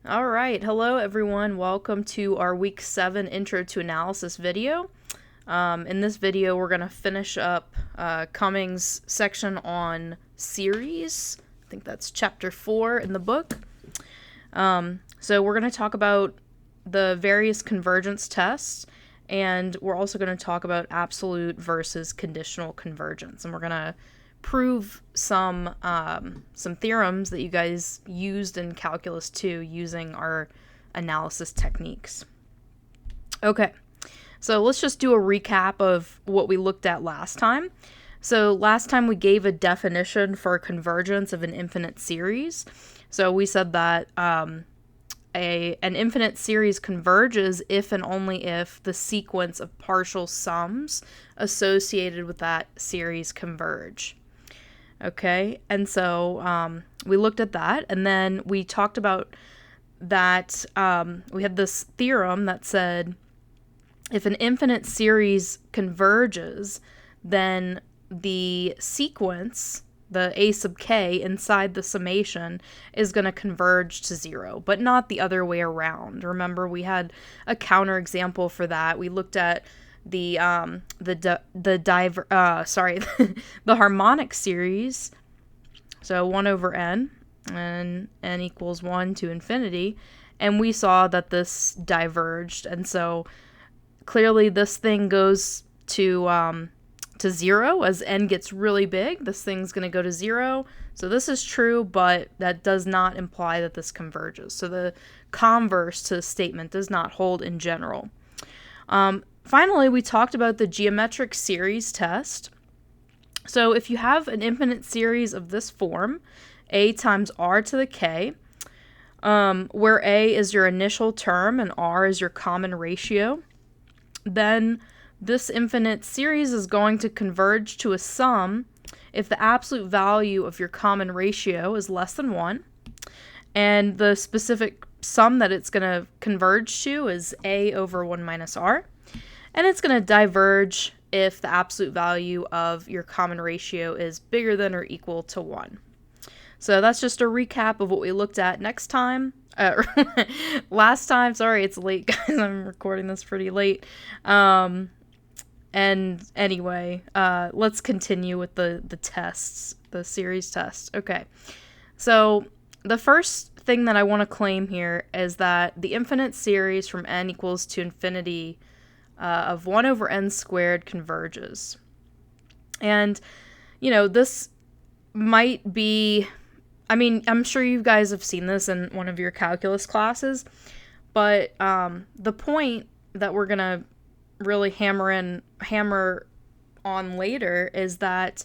All right, hello everyone. Welcome to our week 7 intro to analysis video. In this video, we're going to finish up Cummings' section on series. I think that's chapter 4 in the book. So we're going to talk about the various convergence tests, and we're also going to talk about absolute versus conditional convergence. And we're going to prove some theorems that you guys used in Calculus 2 using our analysis techniques. Okay, so let's just do a recap of what we looked at last time. So last time we gave a definition for convergence of an infinite series. So we said that an infinite series converges if and only if the sequence of partial sums associated with that series converge. Okay, and so we looked at that, and then we talked about that we had this theorem that said if an infinite series converges, then the sequence, the a sub k inside the summation, is going to converge to 0, but not the other way around. Remember, we had a counterexample for that. We looked at the harmonic series, so 1 over n, and n equals 1 to infinity, and we saw that this diverged, and so clearly this thing goes to 0 as n gets really big. This thing's going to go to 0, so this is true, but that does not imply that this converges. So the converse to the statement does not hold in general. Finally, we talked about the geometric series test. So if you have an infinite series of this form, a times r to the k, where a is your initial term and r is your common ratio, then this infinite series is going to converge to a sum if the absolute value of your common ratio is less than 1, and the specific sum that it's going to converge to is a over 1 minus r. And it's going to diverge if the absolute value of your common ratio is bigger than or equal to 1. So that's just a recap of what we looked at last time. Sorry, it's late, guys. I'm recording this pretty late. And anyway, let's continue with the tests, the series tests. Okay, so the first thing that I want to claim here is that the infinite series from n equals to infinity of 1 over n squared converges. And, this might be, I'm sure you guys have seen this in one of your calculus classes, but the point that we're going to really hammer on later is that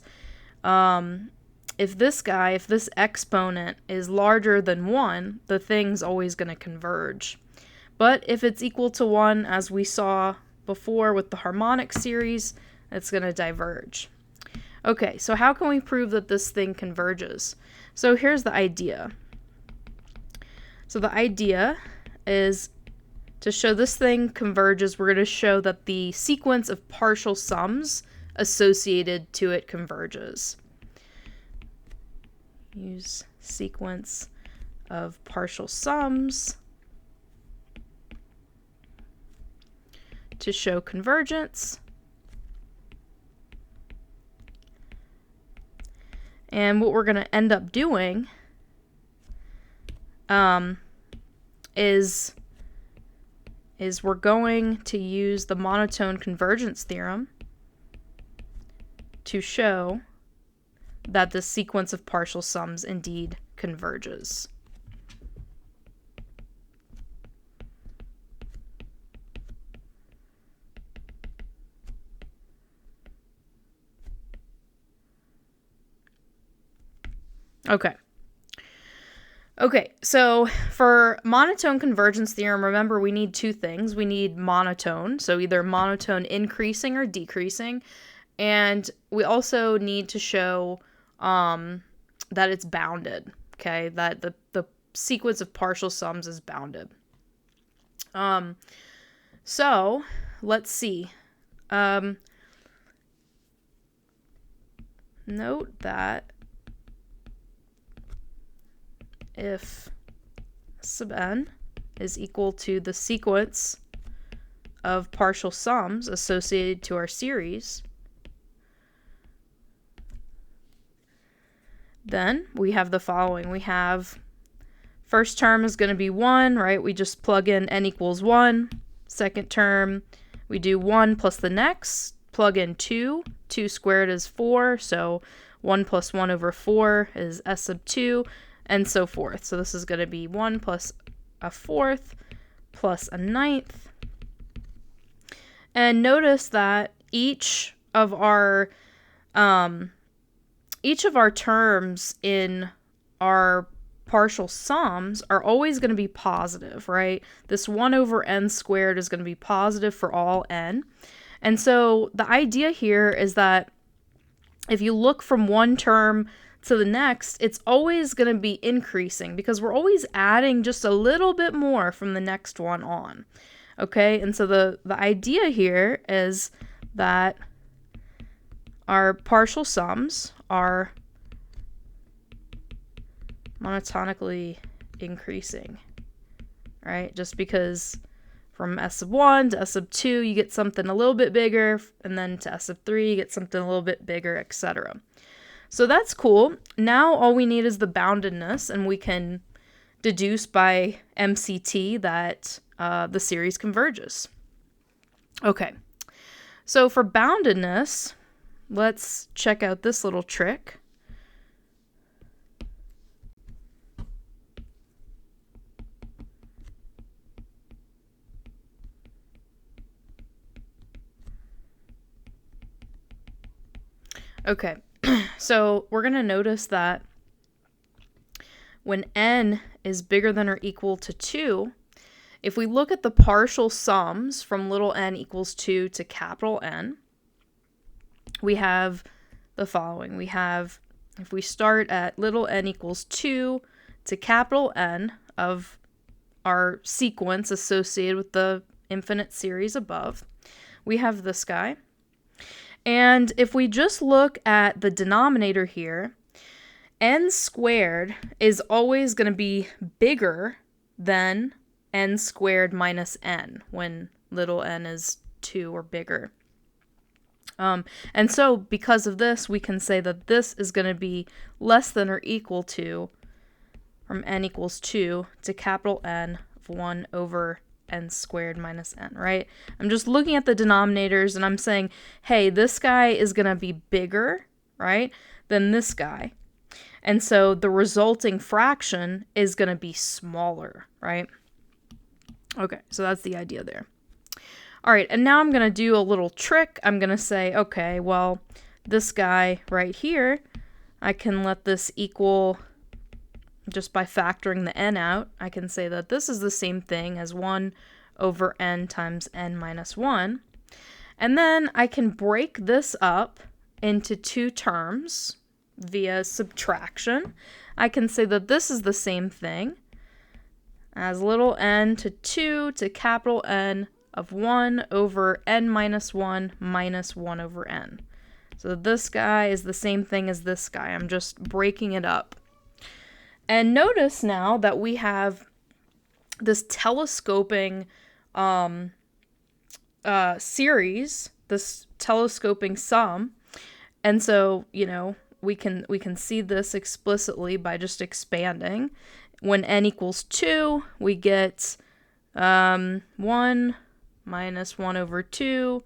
if this exponent is larger than 1, the thing's always going to converge. But if it's equal to 1, as we saw before with the harmonic series, it's going to diverge. Okay, so how can we prove that this thing converges? So here's the idea. So the idea is to show this thing converges, we're going to show that the sequence of partial sums associated to it converges. Use sequence of partial sums to show convergence. And what we're going to end up doing is we're going to use the monotone convergence theorem to show that the sequence of partial sums indeed converges. Okay, so for monotone convergence theorem, remember we need two things. We need monotone, so either monotone increasing or decreasing, and we also need to show that it's bounded, okay, that the sequence of partial sums is bounded. So let's see. Note that if sub n is equal to the sequence of partial sums associated to our series, then we have the following. We have first term is going to be 1, right? We just plug in n equals 1. Second term, we do 1 plus the next, plug in 2. 2 squared is 4, so 1 plus 1 over 4 is s sub 2, and so forth. So this is going to be 1 plus a fourth plus a ninth. And notice that each of our terms in our partial sums are always going to be positive, right? This 1 over n squared is going to be positive for all n. And so the idea here is that if you look from one term to the next, it's always going to be increasing because we're always adding just a little bit more from the next one on. Okay, and so the idea here is that our partial sums are monotonically increasing, right? Just because from s sub 1 to s sub 2, you get something a little bit bigger, and then to s sub 3, you get something a little bit bigger, etc. So that's cool. Now all we need is the boundedness, and we can deduce by MCT that the series converges. Okay, so for boundedness, let's check out this little trick. Okay, so we're going to notice that when n is bigger than or equal to 2, if we look at the partial sums from little n equals 2 to capital N, we have the following. We have, if we start at little n equals 2 to capital N of our sequence associated with the infinite series above, we have this guy. And if we just look at the denominator here, n squared is always going to be bigger than n squared minus n when little n is 2 or bigger. And so because of this, we can say that this is going to be less than or equal to, from n equals 2 to capital N of 1 over n squared minus n, right? I'm just looking at the denominators and I'm saying, hey, this guy is going to be bigger, right, than this guy. And so the resulting fraction is going to be smaller, right? Okay, so that's the idea there. All right, and now I'm going to do a little trick. I'm going to say, okay, well, this guy right here, I can let this equal, just by factoring the n out, I can say that this is the same thing as 1 over n times n minus 1. And then I can break this up into two terms via subtraction. I can say that this is the same thing as little n to 2 to capital N of 1 over n minus 1 minus 1 over n. So this guy is the same thing as this guy. I'm just breaking it up. And notice now that we have this telescoping series, this telescoping sum. And so, you know, we can see this explicitly by just expanding. When n equals 2, we get 1 minus 1 over 2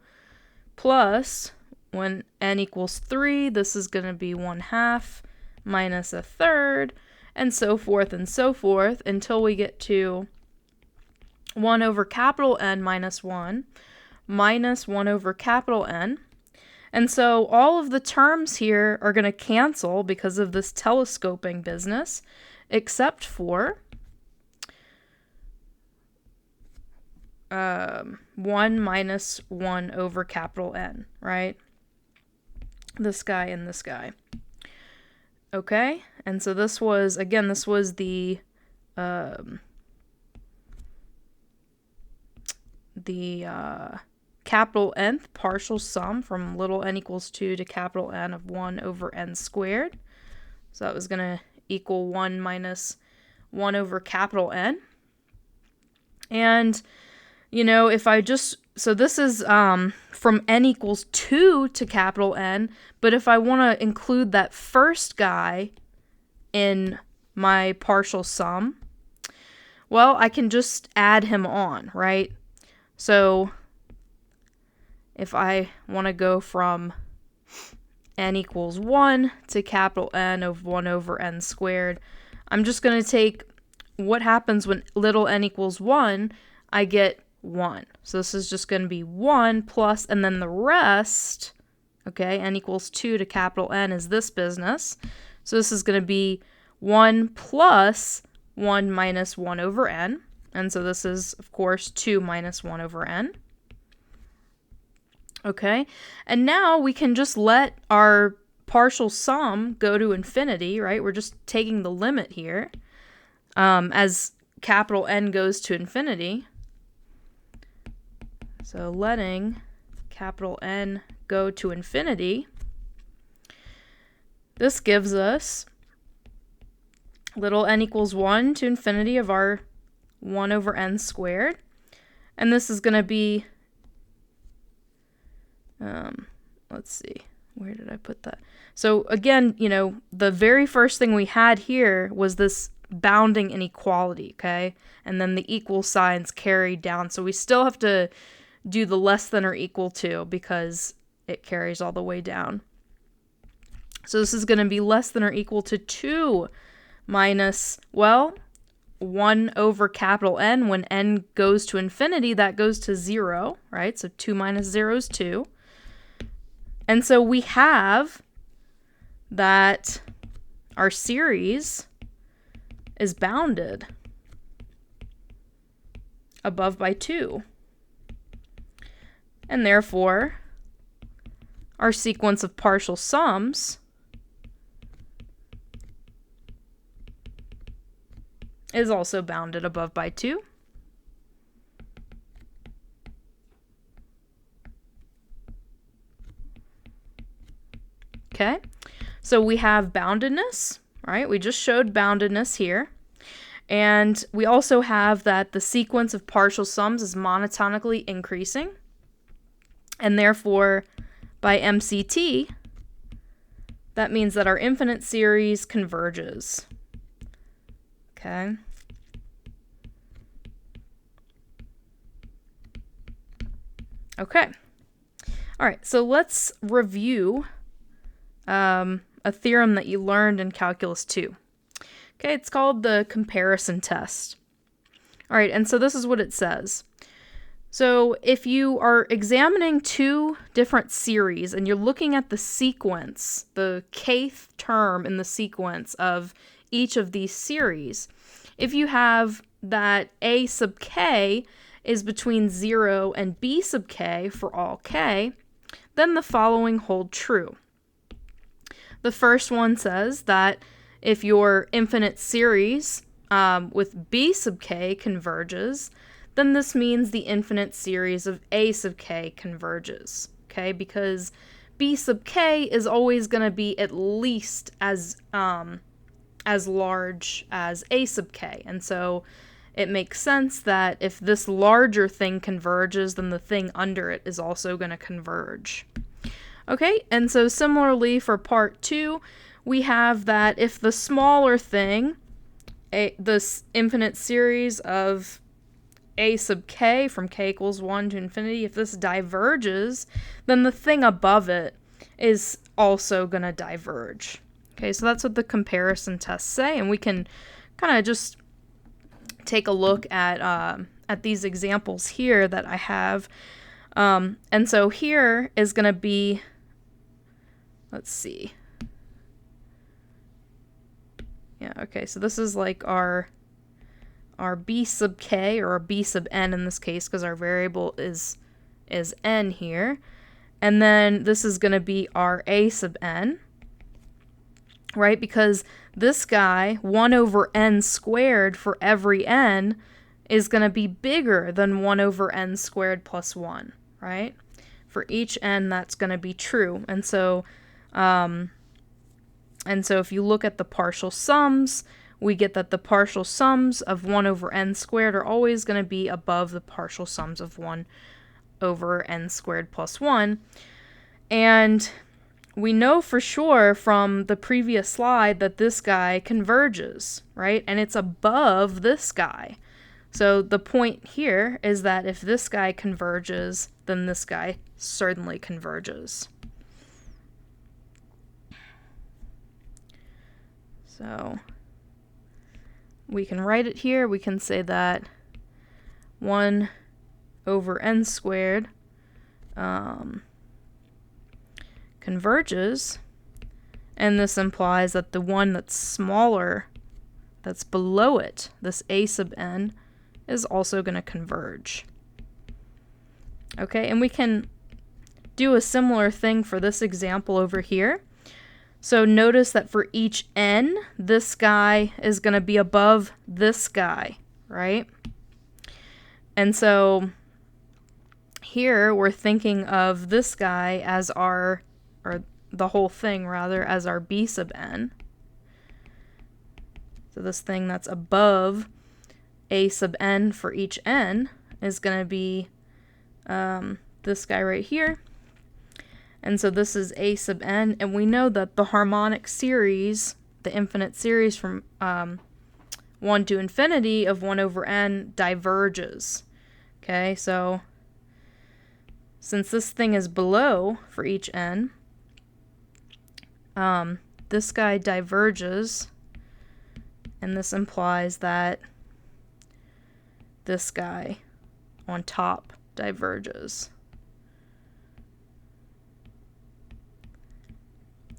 plus when n equals 3, this is going to be 1/2 minus 1/3, and so forth until we get to 1 over capital N minus 1 minus 1 over capital N. And so all of the terms here are going to cancel because of this telescoping business, except for 1 minus 1 over capital N, right? This guy and this guy. Okay, and so this was, again, this was the capital Nth partial sum from little n equals 2 to capital N of 1 over n squared. So that was going to equal 1 minus 1 over capital N. And, you know, if I just, so this is from n equals 2 to capital N, but if I want to include that first guy in my partial sum, well, I can just add him on, right? So if I want to go from n equals 1 to capital N of 1 over n squared, I'm just going to take what happens when little n equals 1, I get 1. So this is just going to be 1 plus, and then the rest, okay, n equals 2 to capital N is this business. So this is going to be 1 plus 1 minus 1 over n. And so this is, of course, 2 minus 1 over n. Okay, and now we can just let our partial sum go to infinity, right? We're just taking the limit here as capital N goes to infinity. So letting capital N go to infinity, this gives us little n equals 1 to infinity of our 1 over n squared. And this is going to be, let's see, where did I put that? So again, you know, the very first thing we had here was this bounding inequality, okay? And then the equal signs carried down. So we still have to do the less than or equal to because it carries all the way down. So this is going to be less than or equal to 2 minus, well, 1 over capital N. When n goes to infinity, that goes to 0, right? So 2 minus 0 is 2. And so we have that our series is bounded above by 2. And therefore, our sequence of partial sums is also bounded above by 2. Okay, so we have boundedness, right? We just showed boundedness here. And we also have that the sequence of partial sums is monotonically increasing. And therefore, by MCT, that means that our infinite series converges. Okay. Okay. All right, so let's review a theorem that you learned in Calculus 2. Okay, it's called the comparison test. All right, and so this is what it says. So if you are examining two different series and you're looking at the sequence, the kth term in the sequence of each of these series, if you have that a sub k is between 0 and b sub k for all k, then the following hold true. The first one says that if your infinite series with b sub k converges, then this means the infinite series of a sub k converges, okay? Because b sub k is always going to be at least as large as a sub k, and so it makes sense that if this larger thing converges, then the thing under it is also going to converge. Okay, and so similarly for part 2, we have that if the smaller thing, this infinite series of a sub k from k equals 1 to infinity, if this diverges, then the thing above it is also going to diverge. Okay, so that's what the comparison tests say, and we can kind of just take a look at these examples here that I have. And so here is going to be, let's see. Yeah, okay, so this is like our b sub k, or our b sub n in this case, because our variable is n here. And then this is going to be our a sub n, right? Because this guy, 1 over n squared for every n, is going to be bigger than 1 over n squared plus 1, right? For each n, that's going to be true. And so if you look at the partial sums, we get that the partial sums of 1 over n squared are always going to be above the partial sums of 1 over n squared plus 1. And we know for sure from the previous slide that this guy converges, right? And it's above this guy. So the point here is that if this guy converges, then this guy certainly converges. So we can write it here. We can say that 1 over n squared converges, and this implies that the one that's smaller, that's below it, this a sub n, is also going to converge. Okay, and we can do a similar thing for this example over here. So notice that for each n, this guy is going to be above this guy, right? And so here we're thinking of this guy as our, or the whole thing rather, as our b sub n. So this thing that's above a sub n for each n is going to be this guy right here. And so this is a sub n, and we know that the harmonic series, the infinite series from 1 to infinity of 1 over n diverges. Okay, so since this thing is below for each n, this guy diverges, and this implies that this guy on top diverges.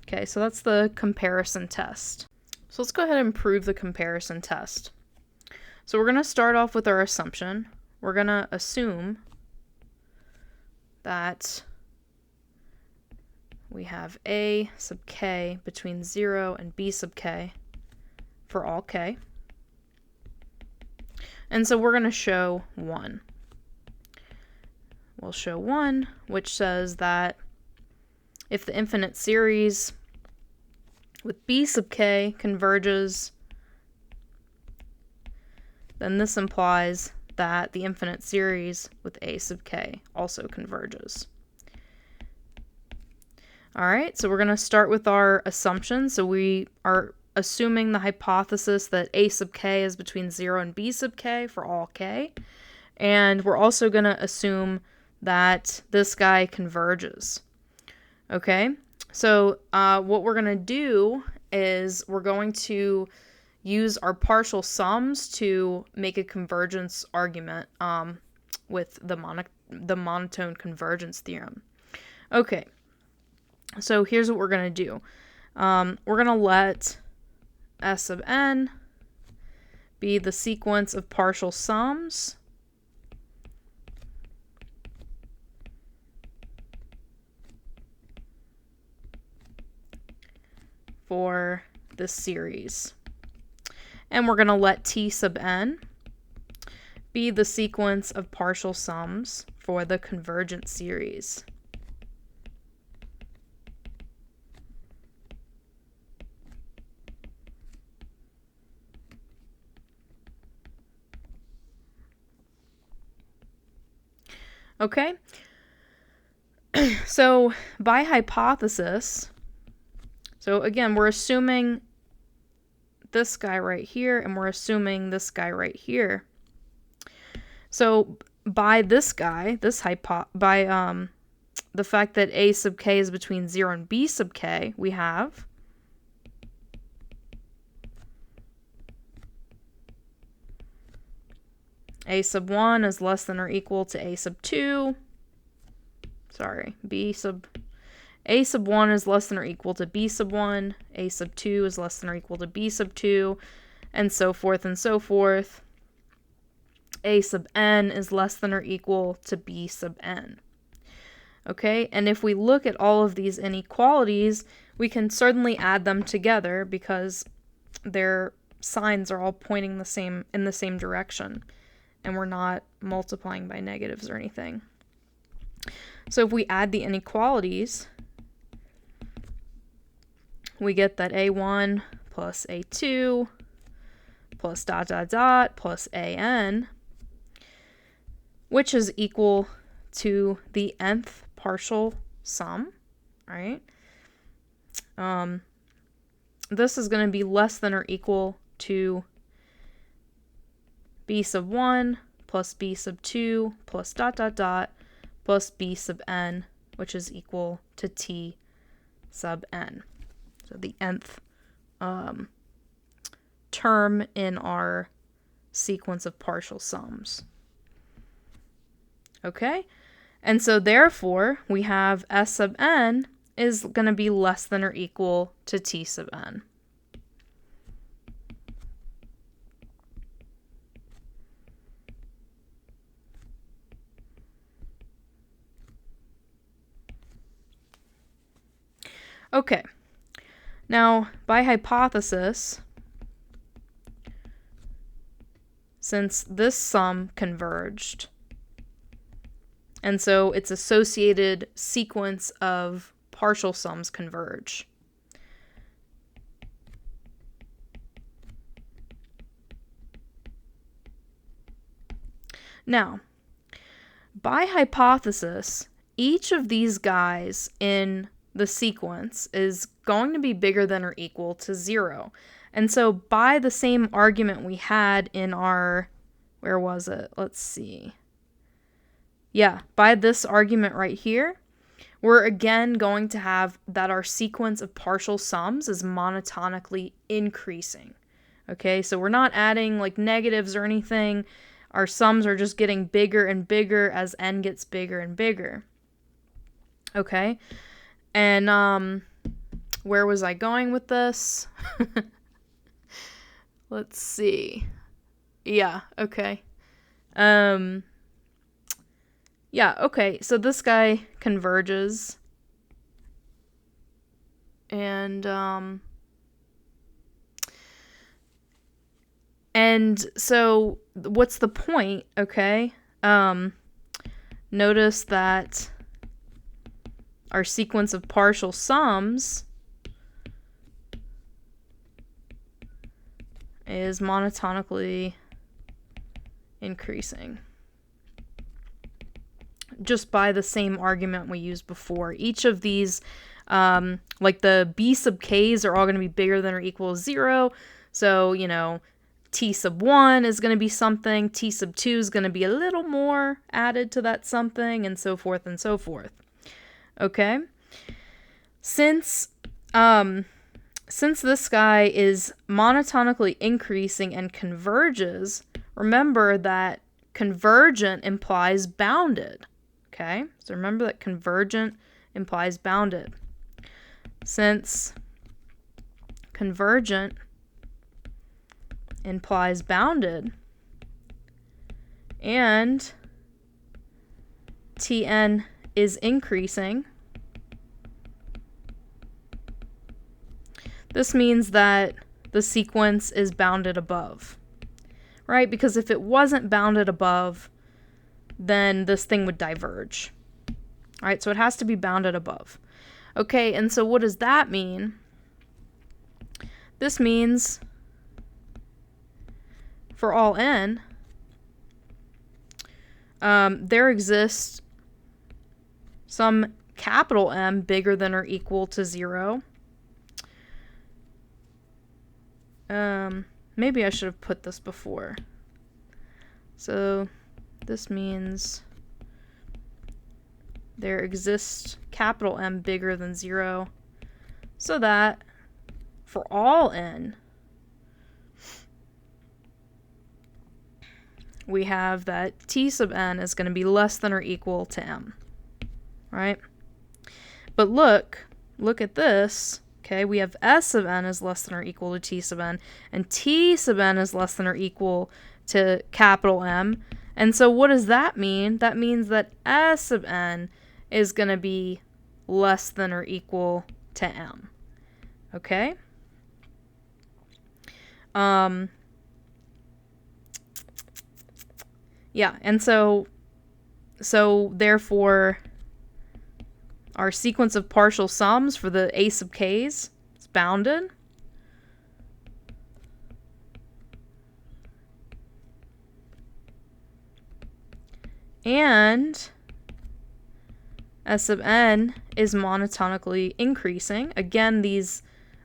Okay, so that's the comparison test. So let's go ahead and prove the comparison test. So we're going to start off with our assumption. We're going to assume that we have a sub k between 0 and b sub k for all k. And so we're going to show 1. We'll show 1, which says that if the infinite series with b sub k converges, then this implies that the infinite series with a sub k also converges. Alright, so we're going to start with our assumption. So we are assuming the hypothesis that a sub k is between 0 and b sub k for all k. And we're also going to assume that this guy converges. Okay, so what we're going to do is we're going to use our partial sums to make a convergence argument with the monotone convergence theorem. Okay, so here's what we're going to do. We're going to let S sub n be the sequence of partial sums for this series. And we're going to let T sub n be the sequence of partial sums for the convergent series. Okay, so by hypothesis, so again, we're assuming this guy right here, and we're assuming this guy right here. So by this guy, by the fact that a sub k is between 0 and b sub k, we have a sub 1 is less than or equal to a sub 2. Sorry, a sub 1 is less than or equal to b sub 1, a sub 2 is less than or equal to b sub 2, and so forth and so forth. A sub n is less than or equal to b sub n. Okay, and if we look at all of these inequalities, we can certainly add them together because their signs are all pointing in the same direction, and we're not multiplying by negatives or anything. So if we add the inequalities, we get that a1 plus a2 plus dot dot dot plus an, which is equal to the nth partial sum, right? This is going to be less than or equal to b sub 1 plus b sub 2 plus dot dot dot plus b sub n, which is equal to t sub n. So the nth term in our sequence of partial sums. Okay? And so therefore, we have s sub n is going to be less than or equal to t sub n. Okay, now by hypothesis, since this sum converged, and so its associated sequence of partial sums converge. Now, by hypothesis, each of these guys in the sequence is going to be bigger than or equal to 0. And so by the same argument we had in our, where was it? Let's see. Yeah, by this argument right here, we're again going to have that our sequence of partial sums is monotonically increasing. Okay, so we're not adding like negatives or anything. Our sums are just getting bigger and bigger as n gets bigger and bigger. Okay, and where was I going with this? Let's see. Yeah, okay. Yeah, okay, so this guy converges. And so what's the point, okay? Notice that our sequence of partial sums is monotonically increasing. Just by the same argument we used before. Each of these, like the b sub k's are all going to be bigger than or equal to 0. So, you know, t sub 1 is going to be something, t sub 2 is going to be a little more added to that something, and so forth and so forth. Okay? Since this guy is monotonically increasing and converges, remember that convergent implies bounded. Okay? So remember that convergent implies bounded. Since convergent implies bounded, and Tn is increasing, this means that the sequence is bounded above, right? Because if it wasn't bounded above, then this thing would diverge. All right, so it has to be bounded above. Okay, and so what does that mean? This means for all n, there exists some capital M bigger than or equal to 0. Maybe I should have put this before. So this means there exists capital M bigger than 0, so that for all n, we have that t sub n is going to be less than or equal to m, right? But look at this. Okay, we have s sub n is less than or equal to t sub n, and t sub n is less than or equal to capital M. And so what does that mean? That means that s sub n is going to be less than or equal to m. Okay? Yeah, and so therefore our sequence of partial sums for the a sub k's is bounded. and S sub n is monotonically increasing. Again, these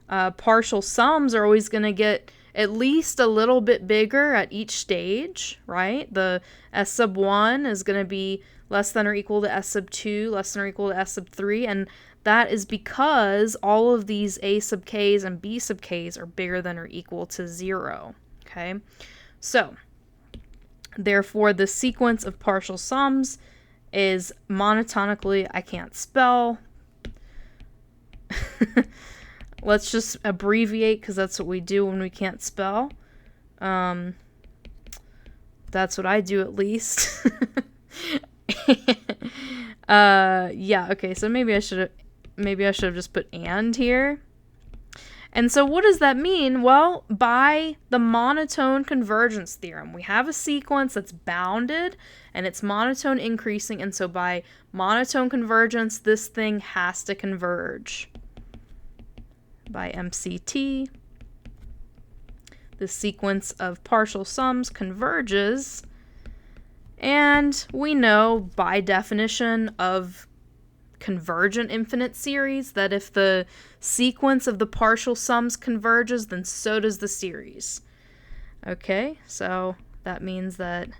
partial sums are always going to get at least a little bit bigger at each stage, right? The S sub 1 is going to be less than or equal to S sub 2, less than or equal to S sub 3, and that is because all of these A sub k's and B sub k's are bigger than or equal to 0, okay? So, therefore, the sequence of partial sums is monotonically, I can't spell. Let's just abbreviate because that's what we do when we can't spell. That's what I do at least. Yeah, okay, so maybe I should have just put and here. And so what does that mean? Well, by the monotone convergence theorem, we have a sequence that's bounded and it's monotone increasing, and so by monotone convergence, this thing has to converge. By MCT, the sequence of partial sums converges, and we know by definition of convergent infinite series that if the sequence of the partial sums converges, then so does the series. Okay, so that means that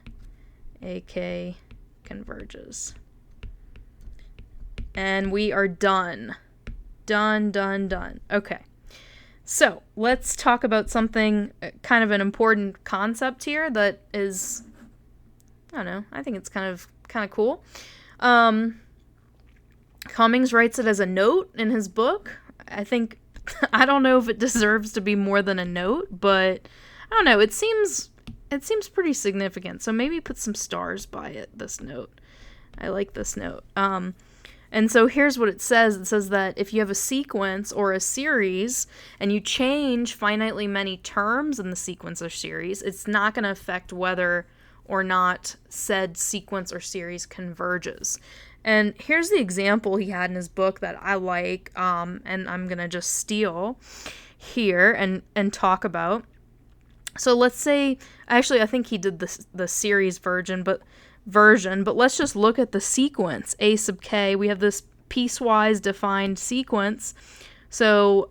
AK converges. And we are done. Done. Okay. So, let's talk about something, kind of an important concept here that is, I don't know, I think it's kind of cool. Cummings writes it as a note in his book. I don't know if it deserves to be more than a note, but I don't know, it seems pretty significant. So maybe put some stars by it, this note. I like this note. And so here's what it says. It says that if you have a sequence or a series and you change finitely many terms in the sequence or series, it's not going to affect whether or not said sequence or series converges. And here's the example he had in his book that I like, and I'm going to just steal here and talk about. So let's say, actually I think he did the series version, but let's just look at the sequence, A sub k. We have this piecewise defined sequence. So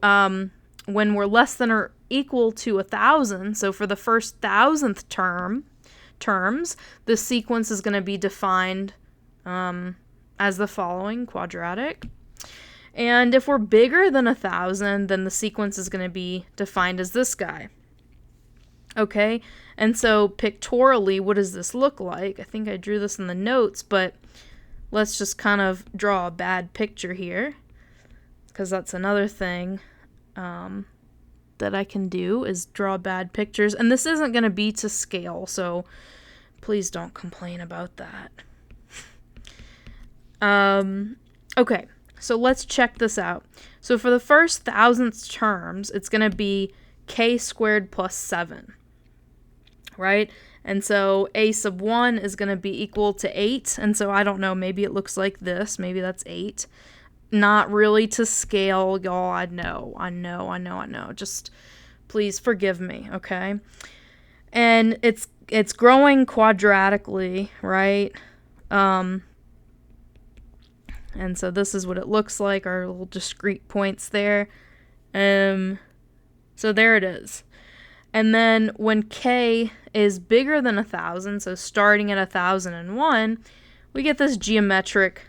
when we're less than or equal to 1,000, so for the first 1,000th terms, the sequence is going to be defined as the following, quadratic. And if we're bigger than 1,000, then the sequence is going to be defined as this guy. Okay, and so pictorially, what does this look like? I think I drew this in the notes, but let's just kind of draw a bad picture here, because that's another thing that I can do is draw bad pictures. And this isn't going to be to scale, so please don't complain about that. Okay, so let's check this out. So for the first 1,000th terms, it's going to be k squared plus 7. Right? And so A sub 1 is going to be equal to 8. And so I don't know, maybe it looks like this. Maybe that's 8. Not really to scale, y'all. I know. Just please forgive me, okay? And it's growing quadratically, right? And so this is what it looks like, our little discrete points there. So there it is. And then when k is bigger than 1,000, so starting at 1,001, we get this geometric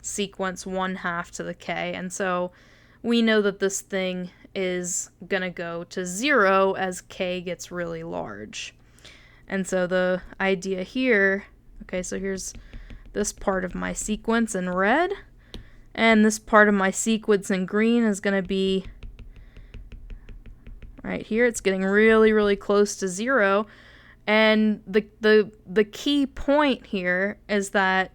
sequence 1/2 to the k. And so we know that this thing is going to go to 0 as k gets really large. And so the idea here, okay, so here's this part of my sequence in red, and this part of my sequence in green is going to be right here. It's getting really, really close to 0. And the key point here is that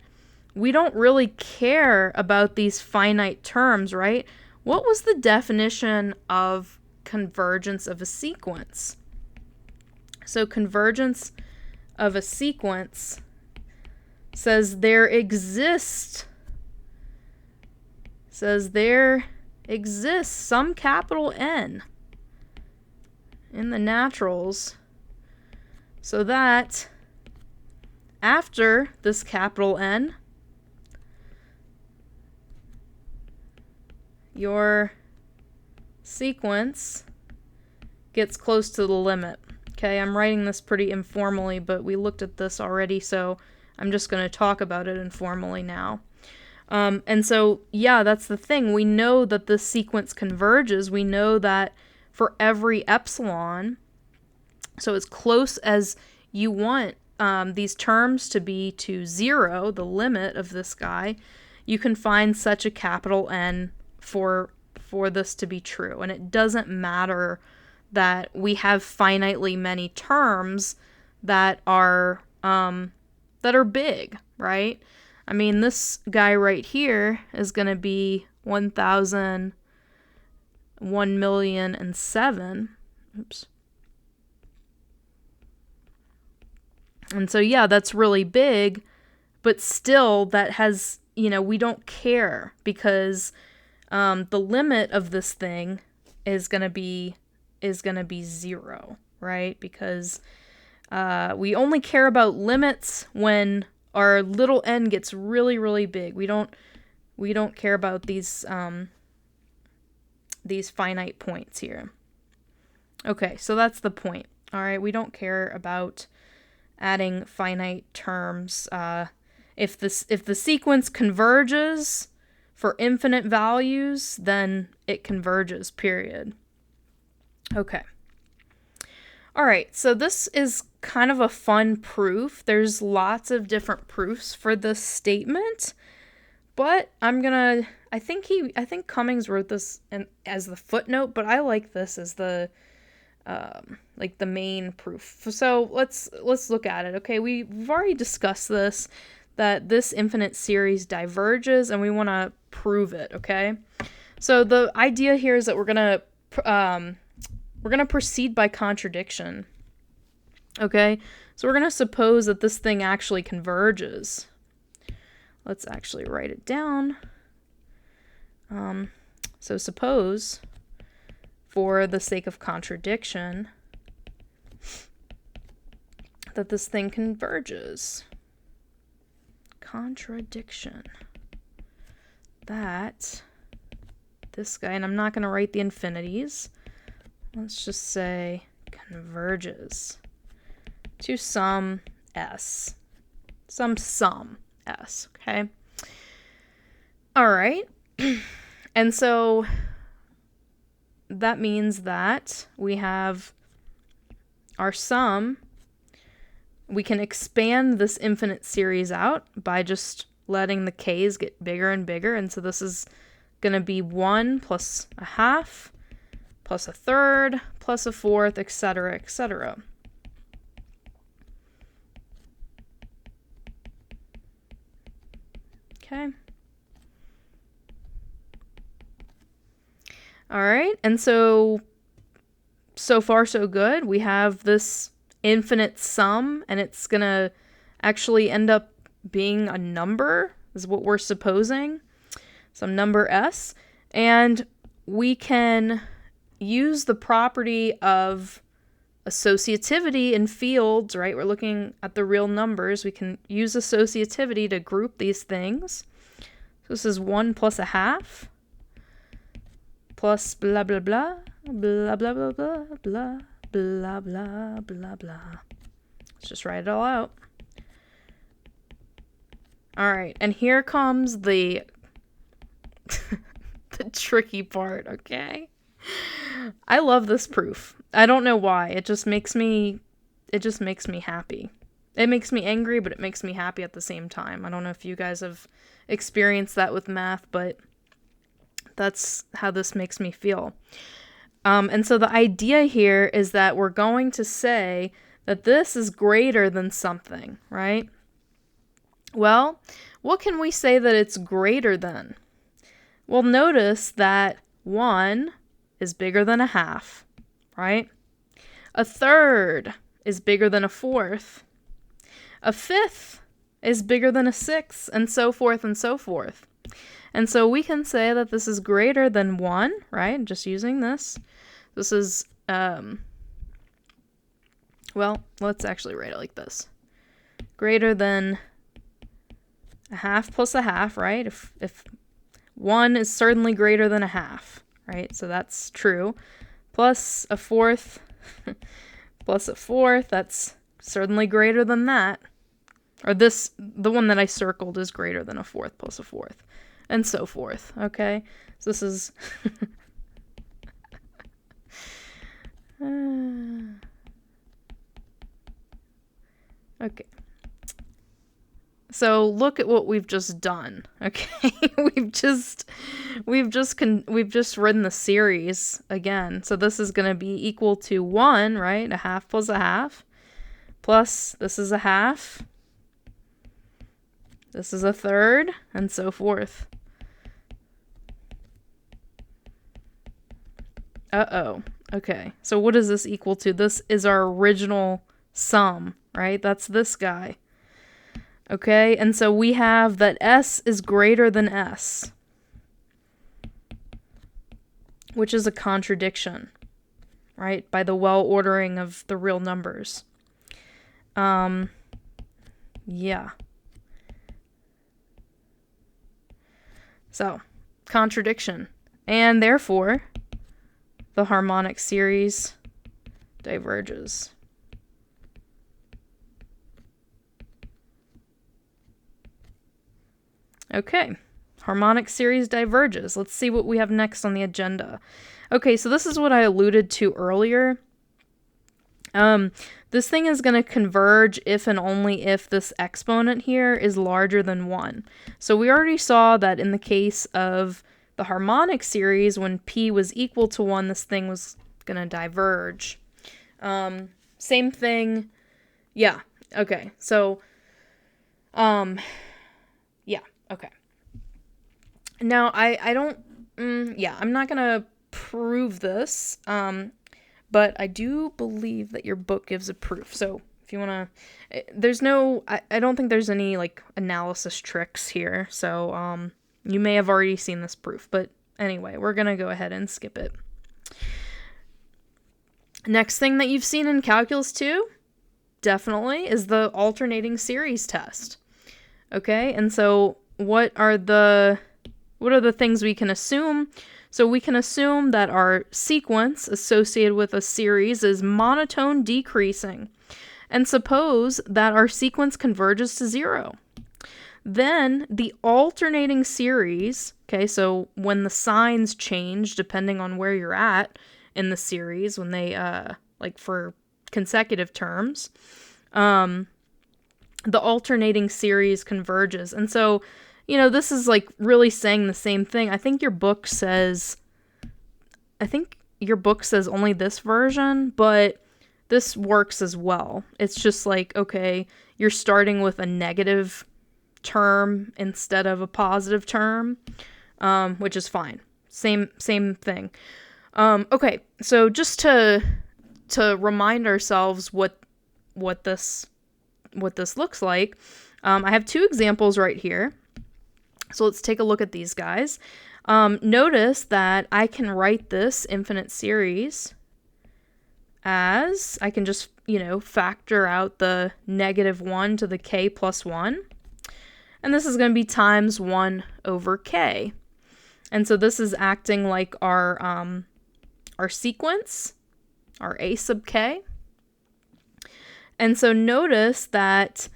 we don't really care about these finite terms, right? What was the definition of convergence of a sequence? So convergence of a sequence says there exists some capital N in the naturals so that after this capital N, your sequence gets close to the limit. Okay, I'm writing this pretty informally, but we looked at this already, so I'm just going to talk about it informally now. And so, yeah, that's the thing. We know that this sequence converges. We know that for every epsilon, so as close as you want these terms to be to 0, the limit of this guy, you can find such a capital N for this to be true. And it doesn't matter that we have finitely many terms that are big, right? I mean, this guy right here is going to be 1,000, 1,000,007. Oops. And so, yeah, that's really big, but still that has, we don't care because the limit of this thing is going to be 0, right? Because we only care about limits when our little n gets really, really big. We don't care about these finite points here. Okay, so that's the point. All right, we don't care about adding finite terms. If the sequence converges for infinite values, then it converges, period. Okay. All right, so this is kind of a fun proof. There's lots of different proofs for this statement, but I think Cummings wrote this as the footnote, but I like this as the like the main proof. So let's look at it. Okay, we've already discussed this, that this infinite series diverges, and we want to prove it. Okay, so the idea here is that we're gonna proceed by contradiction. Okay, so we're gonna suppose that this thing actually converges. Let's actually write it down. So suppose, for the sake of contradiction, that this thing converges. Contradiction. That this guy, and I'm not going to write the infinities, let's just say converges to some s. Some s, okay? All right. And so that means that we have our sum. We can expand this infinite series out by just letting the k's get bigger and bigger. And so this is going to be 1 plus a half plus a third plus a fourth, etc., etc. Okay. All right, and so far so good. We have this infinite sum, and it's gonna actually end up being a number, is what we're supposing. Some number s, and we can use the property of associativity in fields, right? We're looking at the real numbers. We can use associativity to group these things. So this is 1 plus a half plus blah blah blah blah blah blah blah blah blah blah blah blah. Let's just write it all out. All right, and here comes the the tricky part, okay? I love this proof. I don't know why. It just makes me happy. It makes me angry, but it makes me happy at the same time. I don't know if you guys have experienced that with math, but that's how this makes me feel. And so the idea here is that we're going to say that this is greater than something, right? Well, what can we say that it's greater than? Well, notice that 1 is bigger than a half, right? A third is bigger than a fourth. A fifth is bigger than a sixth, and so forth and so forth. And so we can say that this is greater than 1, right? Just using this. This is, well, let's actually write it like this. greater than a half plus a half, right? If 1 is certainly greater than a half, right? So that's true. Plus a fourth plus a fourth, that's certainly greater than that. Or this, the one that I circled is greater than a fourth plus a fourth. And so forth, okay? So this is... okay. So look at what we've just done, okay? we've just written the series again. So this is going to be equal to 1, right? A half plus a half. Plus, this is a half. This is a third, and so forth. Uh-oh. Okay, so what is this equal to? This is our original sum, right? That's this guy. Okay, and so we have that S is greater than S, which is a contradiction, right? By the well ordering of the real numbers. Yeah. So, contradiction. And therefore, the harmonic series diverges. Okay, harmonic series diverges. Let's see what we have next on the agenda. Okay, so this is what I alluded to earlier. This thing is going to converge if and only if this exponent here is larger than 1. So we already saw that in the case of the harmonic series, when p was equal to 1, this thing was going to diverge. Same thing. Yeah, okay. So, yeah, okay. Now, I don't, yeah, I'm not going to prove this, but I do believe that your book gives a proof. So if you want to, there's no, I don't think there's any like analysis tricks here. So you may have already seen this proof, but anyway, we're going to go ahead and skip it. Next thing that you've seen in Calculus 2, definitely, is the alternating series test. Okay, and so what are the things we can assume? So we can assume that our sequence associated with a series is monotone decreasing. And suppose that our sequence converges to 0. Then the alternating series, okay, so when the signs change depending on where you're at in the series, when they, like for consecutive terms, the alternating series converges. And so, you know, this is like really saying the same thing. I think your book says only this version, but this works as well. It's just like, okay, you're starting with a negative term instead of a positive term, which is fine. Same thing. Okay, so just to remind ourselves what this looks like, I have 2 examples right here. So let's take a look at these guys. Notice that I can write this infinite series as, I can just, you know, factor out the -1 to the k plus 1. And this is going to be times 1 over k. And so this is acting like our sequence, our a sub k. And so notice that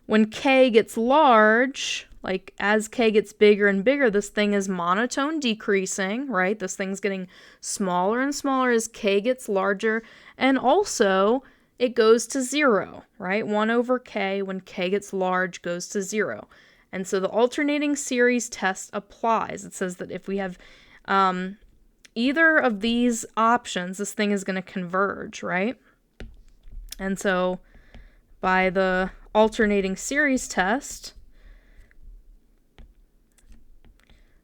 when k gets large, like as k gets bigger and bigger, this thing is monotone decreasing, right? This thing's getting smaller and smaller as k gets larger. And also, it goes to 0, right? 1 over k, when k gets large, goes to 0. And so the alternating series test applies. It says that if we have either of these options, this thing is going to converge, right? And so by the alternating series test,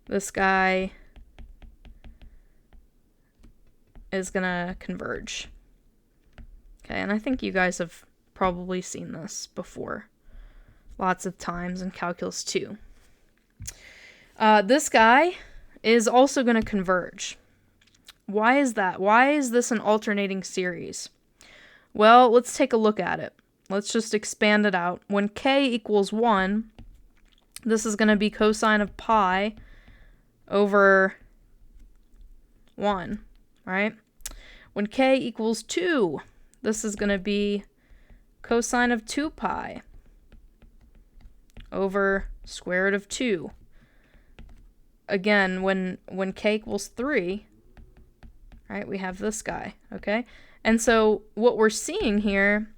this guy is going to converge. Okay, and I think you guys have probably seen this before. Lots of times in Calculus 2. This guy is also going to converge. Why is that? Why is this an alternating series? Well, let's take a look at it. let's just expand it out. When k equals 1, this is going to be cosine of pi over 1, right? When k equals 2, this is going to be cosine of 2 pi over square root of 2. Again, when k equals 3, right, we have this guy, okay? And so what we're seeing here,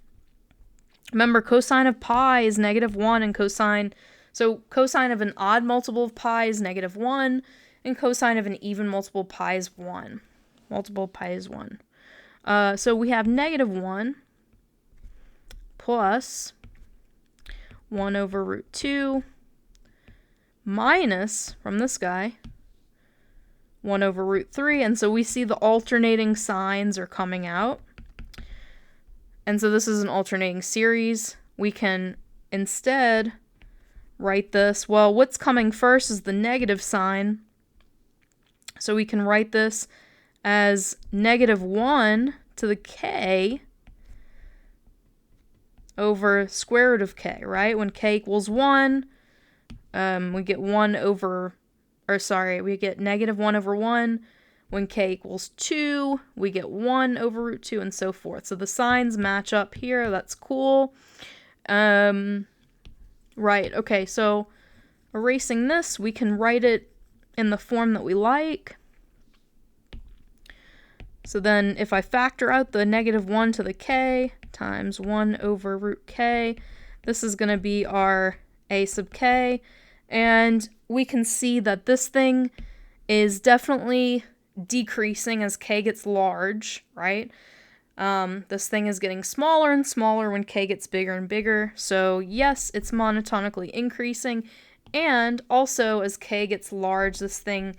remember, cosine of pi is -1, and cosine of an odd multiple of pi is -1, and cosine of an even multiple of pi is 1. Multiple of pi is 1. So we have -1 plus 1 over root 2 minus, from this guy, 1 over root 3. And so we see the alternating signs are coming out. And so this is an alternating series. We can instead write this, well, what's coming first is the negative sign. So we can write this as -1 to the k over square root of k, right? When k equals 1, we get we get -1 over 1. When k equals 2, we get 1 over root 2, and so forth. So the signs match up here. That's cool. Right, okay, so erasing this, we can write it in the form that we like. So then if I factor out the -1 to the k times 1 over root k, this is going to be our a sub k. And we can see that this thing is definitely decreasing as k gets large, right? This thing is getting smaller and smaller when k gets bigger and bigger. So yes, it's monotonically increasing. And also as k gets large, this thing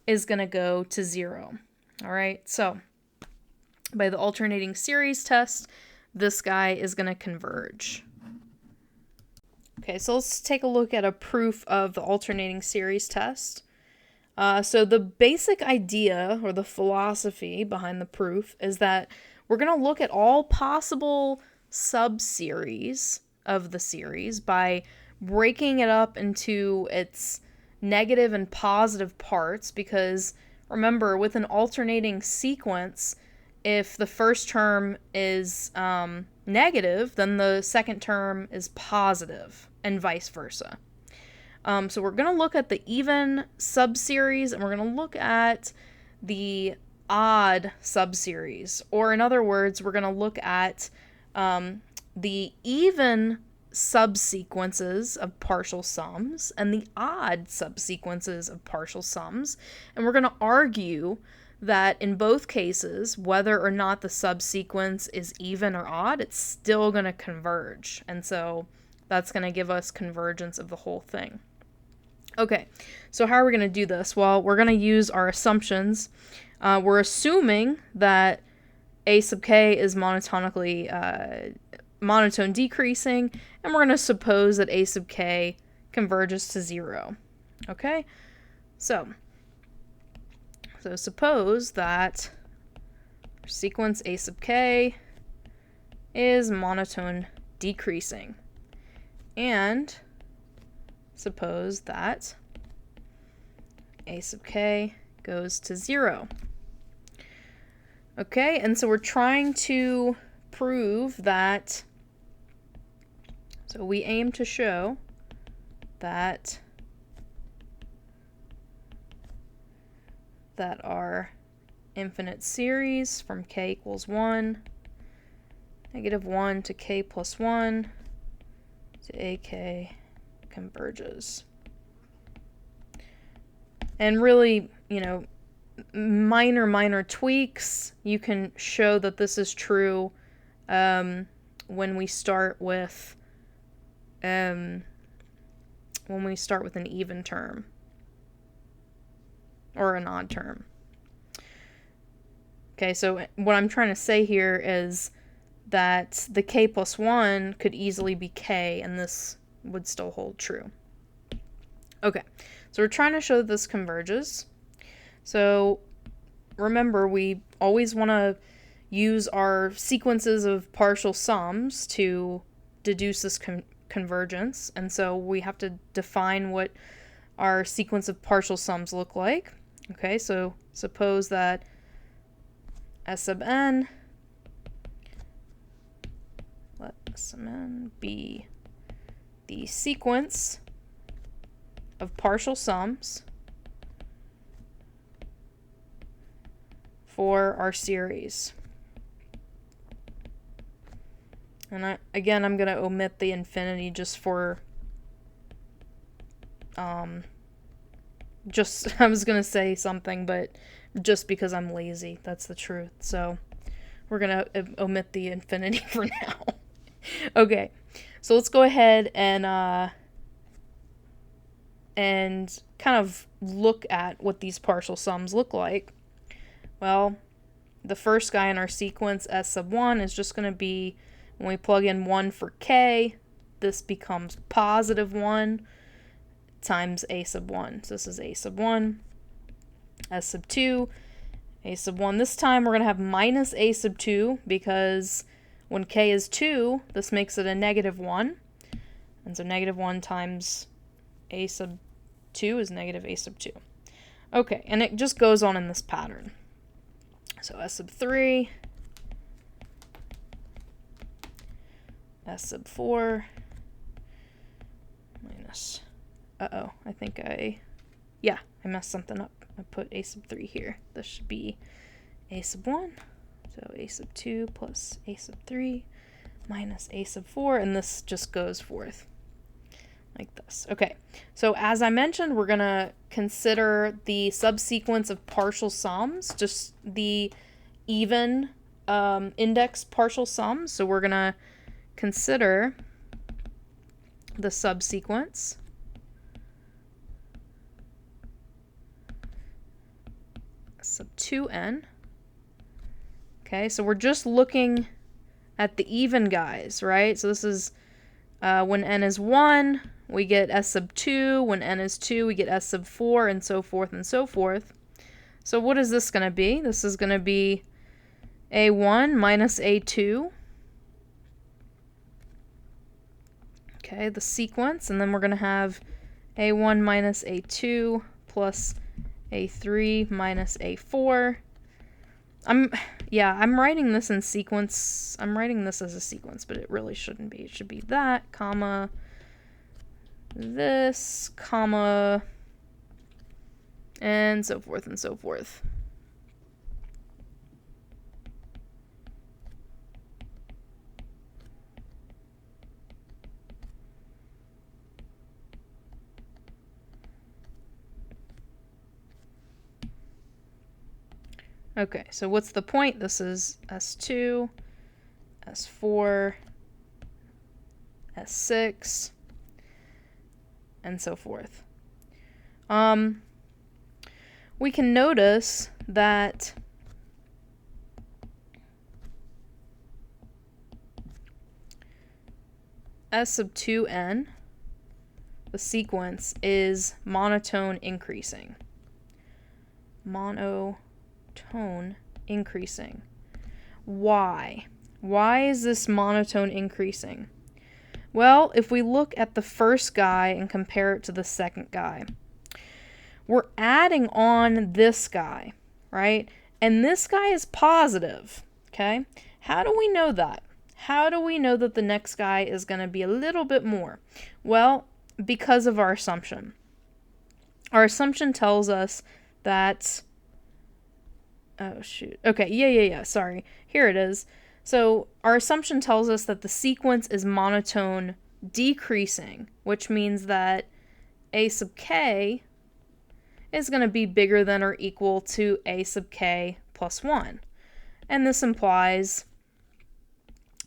is going to go to 0. All right, so by the alternating series test, this guy is going to converge. Okay, so let's take a look at a proof of the alternating series test. So the basic idea, or the philosophy behind the proof, is that we're going to look at all possible subseries of the series by breaking it up into its negative and positive parts, because remember, with an alternating sequence, if the first term is negative, then the second term is positive, and vice versa. So we're going to look at the even subseries, and we're going to look at the odd subseries. Or in other words, we're going to look at the even subsequences of partial sums and the odd subsequences of partial sums. And we're going to argue that in both cases, whether or not the subsequence is even or odd, it's still going to converge. And so that's going to give us convergence of the whole thing. Okay, so how are we going to do this? Well, we're going to use our assumptions. We're assuming that a sub k is monotone decreasing, and we're going to suppose that a sub k converges to 0. Okay, so suppose that sequence a sub k is monotone decreasing, and suppose that a sub k goes to 0. Okay, and so we're trying to prove that, so we aim to show that our infinite series from k equals 1, -1 to k plus 1 to ak converges. And really, minor tweaks, you can show that this is true when we start with an even term or an odd term. Okay, so what I'm trying to say here is that the k plus 1 could easily be k, and this would still hold true. Okay, so we're trying to show that this converges. So remember, we always want to use our sequences of partial sums to deduce this convergence. And so we have to define what our sequence of partial sums look like. Okay, so suppose that S sub n, let S sub n be the sequence of partial sums for our series. And I'm going to omit the infinity just for, I was going to say something, but just because I'm lazy, that's the truth. So we're going to omit the infinity for now. Okay, so let's go ahead and kind of look at what these partial sums look like. Well, the first guy in our sequence, S sub 1, is just going to be, when we plug in 1 for k, this becomes positive 1 times a sub 1. So this is a sub 1, S sub 2, a sub 1. This time we're going to have minus a sub 2 because when k is 2, this makes it a negative 1. And so negative 1 times a sub 2 is negative a sub 2. Okay, and it just goes on in this pattern. So S sub 3, S sub 4, minus, I think I messed something up. I put a sub 3 here. This should be a sub 1, so a sub 2 plus a sub 3 minus a sub 4, and this just goes forth like this. Okay, so as I mentioned, we're going to consider the subsequence of partial sums, just the even index partial sums. So we're going to consider the subsequence sub 2n. Okay, so we're just looking at the even guys, right? So this is when n is 1, we get S sub 2. When n is 2, we get S sub 4, and so forth and so forth. So what is this going to be? This is going to be a1 minus a2. Okay, the sequence, and then we're going to have a1 minus a2 plus a3 minus a4. I'm writing this in sequence. I'm writing this as a sequence, but it really shouldn't be. It should be that, comma, this, comma, and so forth and so forth. Okay, so what's the point? This is S2, S4, S6, and so forth. We can notice that S sub 2n, the sequence, is monotone increasing. Monotone increasing. Why? Why is this monotone increasing? Well, if we look at the first guy and compare it to the second guy, we're adding on this guy, right? And this guy is positive, okay? How do we know that? How do we know that the next guy is going to be a little bit more? Well, because of our assumption. Our assumption tells us that... Oh, shoot. Okay, yeah, sorry. Here it is. So our assumption tells us that the sequence is monotone decreasing, which means that a sub k is going to be bigger than or equal to a sub k plus 1. And this implies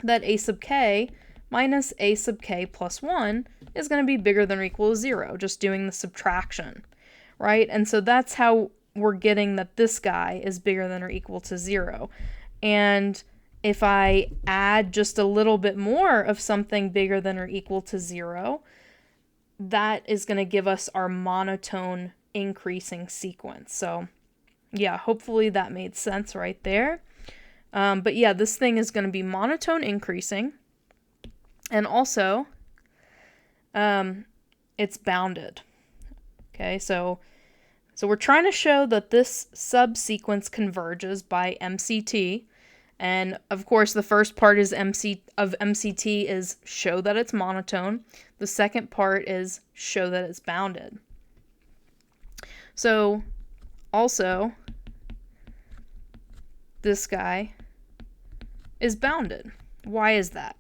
that a sub k minus a sub k plus 1 is going to be bigger than or equal to 0, just doing the subtraction, right? And so that's how we're getting that this guy is bigger than or equal to 0. And if I add just a little bit more of something bigger than or equal to 0, that is going to give us our monotone increasing sequence. So yeah, hopefully that made sense right there. But yeah, this thing is going to be monotone increasing. And also, it's bounded. Okay, so we're trying to show that this subsequence converges by MCT. And of course, the first part is MCT is show that it's monotone. The second part is show that it's bounded. So also, this guy is bounded. Why is that?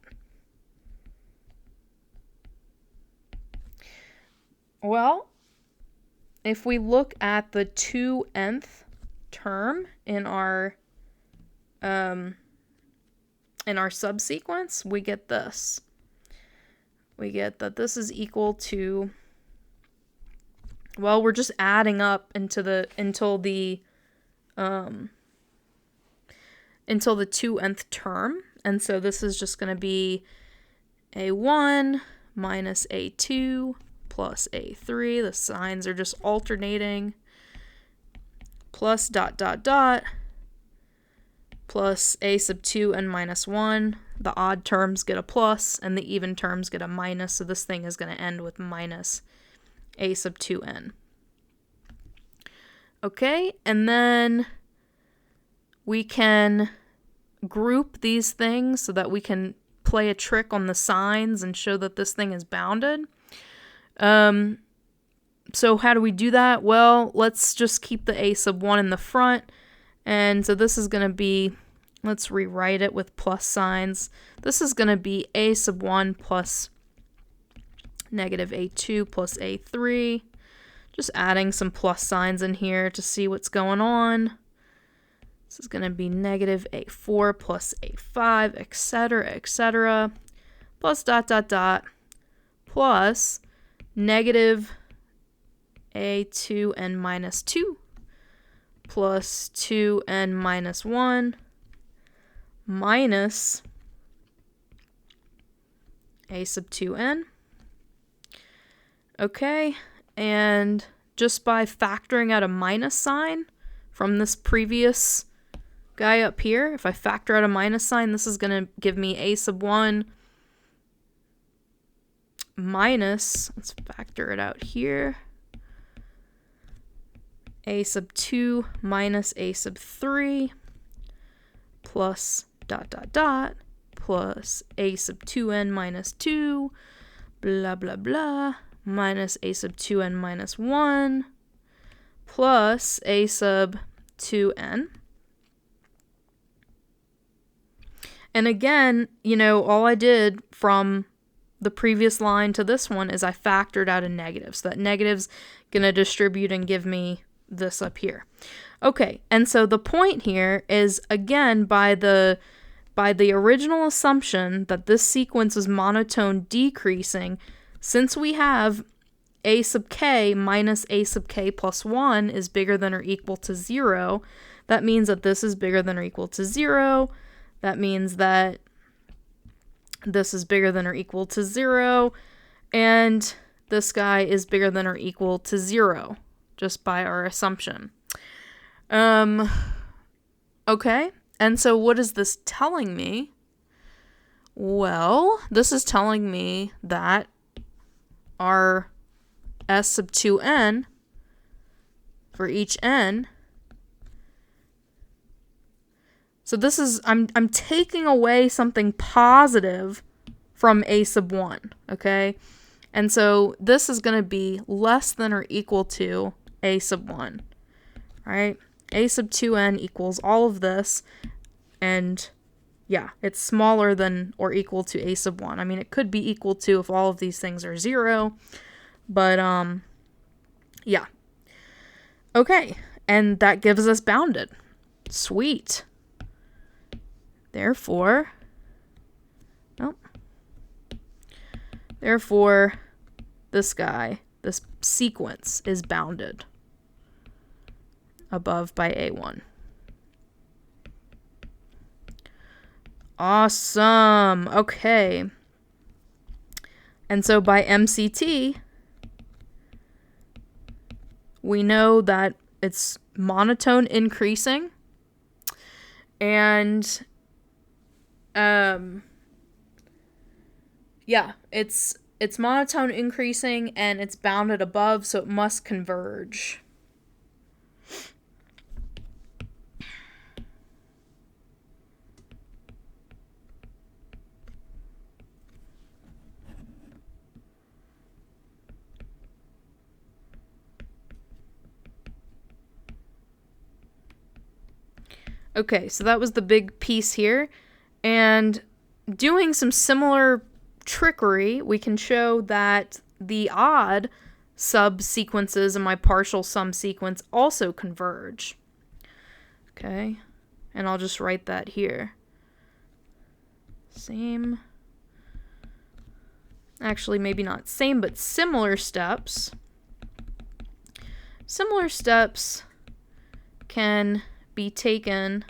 Well, if we look at the 2nth term in our subsequence, we get this. We get that this is equal to, well, we're just adding up until the 2nth term. And so this is just going to be A1 minus A2 plus A3. The signs are just alternating. Plus dot dot dot. Plus A sub 2n minus 1. The odd terms get a plus, and the even terms get a minus. So this thing is going to end with minus A sub 2n. Okay, and then we can group these things so that we can play a trick on the signs and show that this thing is bounded. So how do we do that? Well, let's just keep the A sub 1 in the front. And so this is going to be, let's rewrite it with plus signs. This is going to be A sub 1 plus negative A2 plus A3. Just adding some plus signs in here to see what's going on. This is going to be negative A4 plus A5, etc., plus dot dot dot, plus negative A2n minus 2 plus 2n minus 1 minus A sub 2n. Okay, and just by factoring out a minus sign from this previous guy up here, if I factor out a minus sign, this is going to give me A sub 1 minus, let's factor it out here, A sub 2 minus A sub 3 plus dot dot dot plus A sub 2n minus 2 blah blah blah minus A sub 2n minus 1 plus A sub 2n. And again, all I did from the previous line to this one is I factored out a negative. So that negative's going to distribute and give me this up here. Okay, and so the point here is, again, by the original assumption that this sequence is monotone decreasing, since we have A sub k minus A sub k plus 1 is bigger than or equal to 0, that means that this is bigger than or equal to 0. That means that this is bigger than or equal to 0, and this guy is bigger than or equal to 0, just by our assumption. Okay, and so what is this telling me? Well, this is telling me that our S sub 2n for each n, so this is, I'm taking away something positive from A sub 1, okay? And so this is going to be less than or equal to A sub 1, right? A sub 2n equals all of this, and yeah, it's smaller than or equal to A sub 1. I mean, it could be equal to if all of these things are 0, but yeah. Okay, and that gives us bounded. Sweet. Therefore, this guy, this sequence, is bounded above by A1. Awesome. Okay. And so by MCT, we know that it's monotone increasing, and Yeah, it's monotone increasing and it's bounded above, so it must converge. Okay, so that was the big piece here. And doing some similar trickery, we can show that the odd subsequences in my partial sum sequence also converge. Okay, and I'll just write that here. Same. Actually, maybe not same, but similar steps. Similar steps can be taken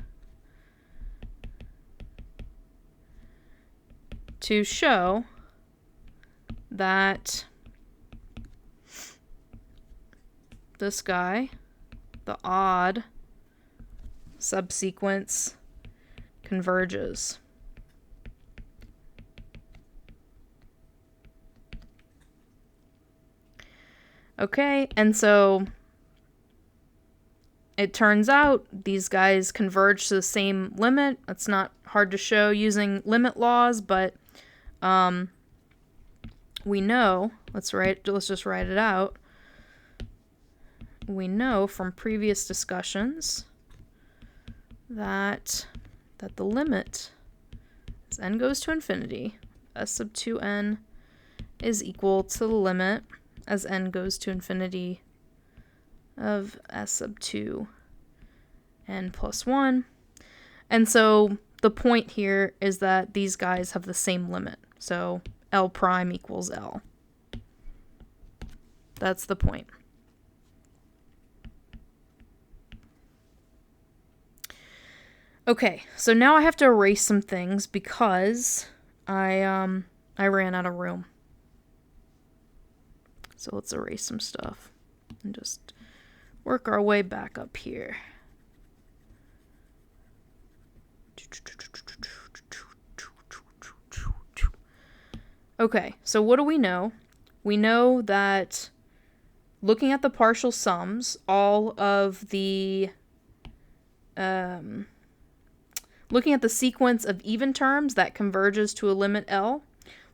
to show that this guy, the odd subsequence, converges. Okay, and so it turns out these guys converge to the same limit. It's not hard to show using limit laws, but we know, let's just write it out. We know from previous discussions that the limit as n goes to infinity, s sub 2n is equal to the limit as n goes to infinity of s sub 2 n plus 1. And so the point here is that these guys have the same limit. So L prime equals L. That's the point. Okay, so now I have to erase some things because I ran out of room. So let's erase some stuff and just work our way back up here. Okay, so what do we know? We know that looking at the partial sums, all of the looking at the sequence of even terms, that converges to a limit L.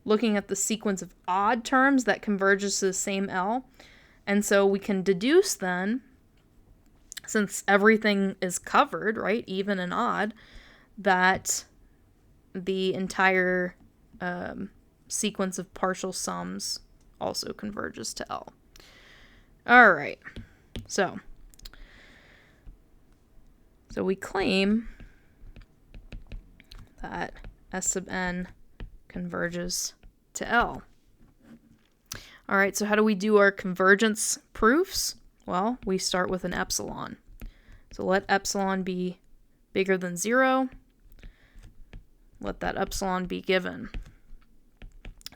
Looking at the sequence of odd terms, that converges to the same L. And so we can deduce then, since everything is covered, right, even and odd, that the entire sequence of partial sums also converges to L. All right, so we claim that S sub n converges to L. All right, so how do we do our convergence proofs? Well, we start with an epsilon. So let epsilon be bigger than 0. Let that epsilon be given.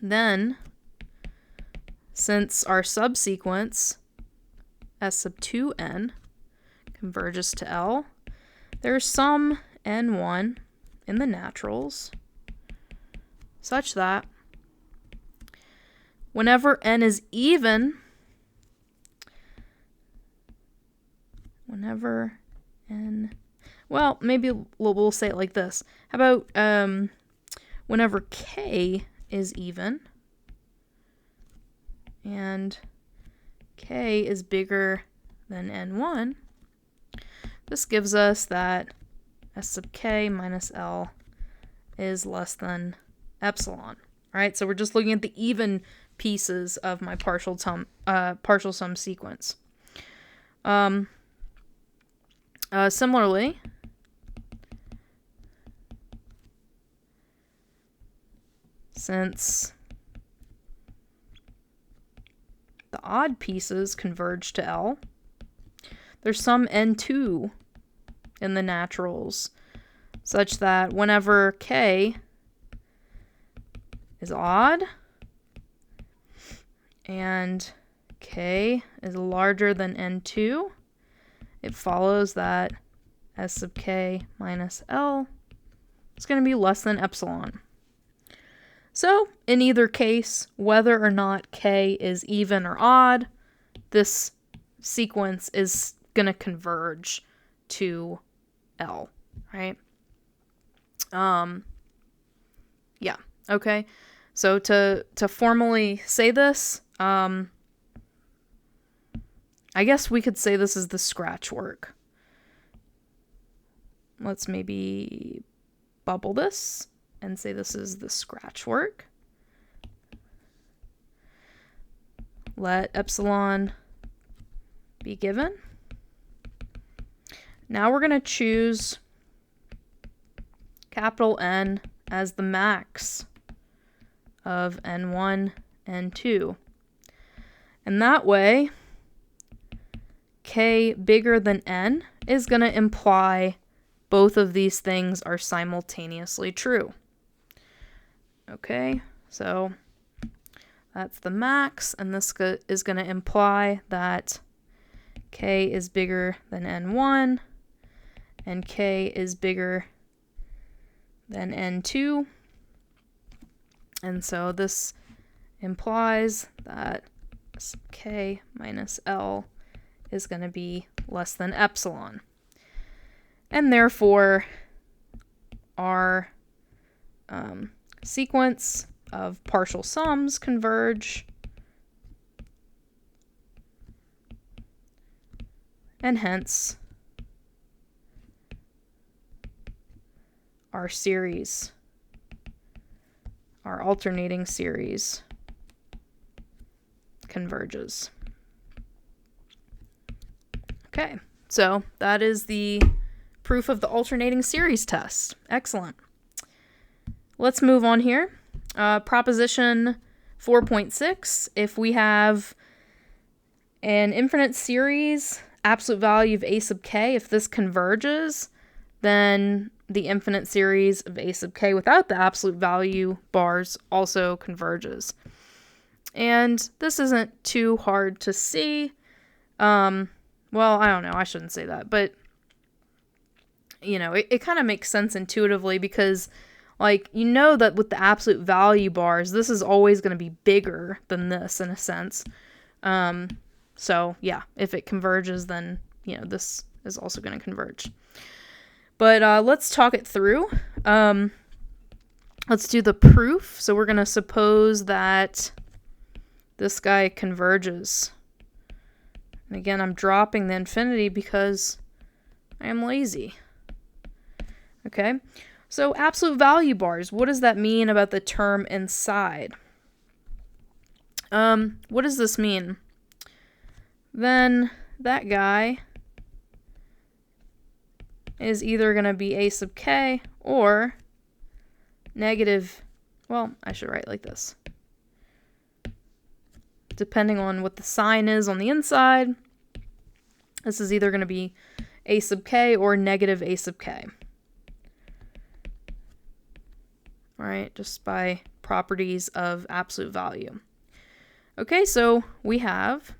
Then, since our subsequence, S sub 2n, converges to L, there's some n1 in the naturals such that whenever n is even, well, maybe we'll say it like this. How about whenever k is even and k is bigger than n1, this gives us that S sub k minus L is less than epsilon. All right, so we're just looking at the even pieces of my partial sum sequence. Similarly, since the odd pieces converge to L, there's some n2 in the naturals such that whenever k is odd and k is larger than n2, it follows that S sub k minus L is going to be less than epsilon. So in either case, whether or not k is even or odd, this sequence is going to converge to L, right? Yeah, okay. So to formally say this, I guess we could say this is the scratch work. Let's maybe bubble this and say this is the scratch work. Let epsilon be given. Now we're going to choose capital N as the max of N1, N2. And that way, k bigger than n is going to imply both of these things are simultaneously true. Okay, so that's the max, and this is going to imply that k is bigger than n1, and k is bigger than n2. And so this implies that k minus L is going to be less than epsilon. And therefore, our sequence of partial sums converge, and hence our series, our alternating series, converges. Okay, so that is the proof of the alternating series test. Excellent. Let's move on here. Proposition 4.6, if we have an infinite series, absolute value of a sub k, if this converges, then the infinite series of a sub k without the absolute value bars also converges. And this isn't too hard to see. Well, I don't know, I shouldn't say that, but you know, it kind of makes sense intuitively because, like, you know that with the absolute value bars, this is always going to be bigger than this in a sense. So yeah, if it converges, then, you know, this is also going to converge. But let's talk it through. Let's do the proof. So we're going to suppose that this guy converges. And again, I'm dropping the infinity because I am lazy. Okay, so absolute value bars, what does that mean about the term inside? What does this mean? Then that guy is either going to be a sub k or negative, well, I should write like this. Depending on what the sign is on the inside, this is either going to be a sub k or negative a sub k. All right, just by properties of absolute value. Okay, so we have